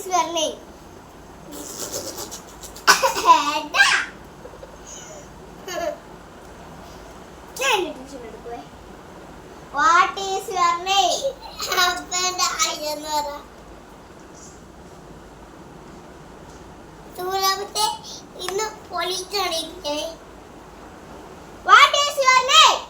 is your name? What is your name? What is your name?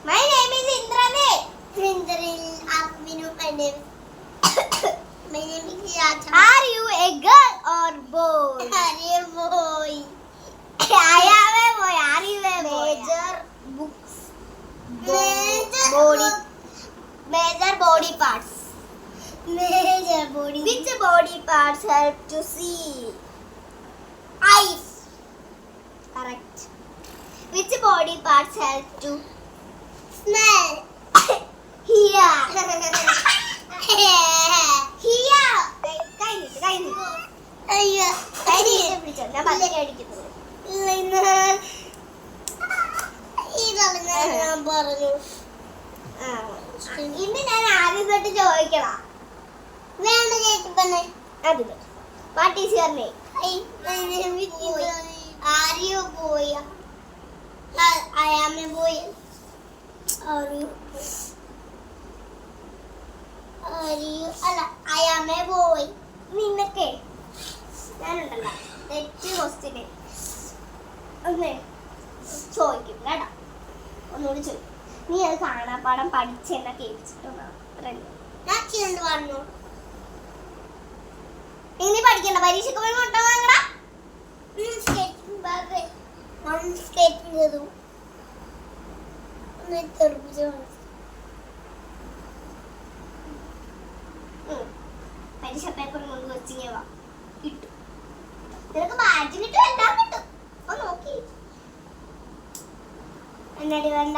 My name is Indranil. My name is Raja. Are you a girl or boy? Boy. I am a boy. Are you a boy? Major books. Major body parts. Major body. Which body parts help to see? Eyes. Correct. Which body parts help to Smell. hear? Hear. അയ്യോ ഞാൻ പതുക്കെ അടിക്കുന്നത്. ഇതാണ് ഞാൻ പറഞ്ഞു. ആ. ഇന്ന് ഞാൻ ആദ്യം തൊട്ട് ചോദിക്കണം. വേണ്ട ചേച്ചി പെണ്ണെ. അത് what is your name? My name is boy. Are you boy? I am a boy. Are you? അല്ല, I am a boy. നിന്നൊക്കെ ഞാനുണ്ടല്ലോ തെറ്റ് ക്വസ്റ്റ്യന് ഒന്ന് ചോദിക്കും കേട്ടോ. ഒന്നുകൂടി ചോദിക്കും. നീ അത് കാണാപ്പാടം പഠിച്ചെന്നാ കേൾപ്പിച്ചിട്ടുണ്ടാവും. ഞാൻ ചെയ്യണ്ട് പറഞ്ഞു. നീ പഠിക്കണ്ട, പരീക്ഷയ്ക്ക് പോയി മുട്ട വാങ്ങടാ. സ്കേറ്റിംഗ് ബാഗ് സ്കേറ്റിംഗ് ചെയ്തു. തെറുപ്പിച്ചു. പരീക്ഷ പേപ്പർ കൊണ്ട് വെച്ചിങ്ങ വാ കിട്ടും. നിനക്ക് ബാറ്റ് കിട്ടും, എല്ലാം കിട്ടും. അപ്പൊ നോക്കി എന്നടി വേണ്ട.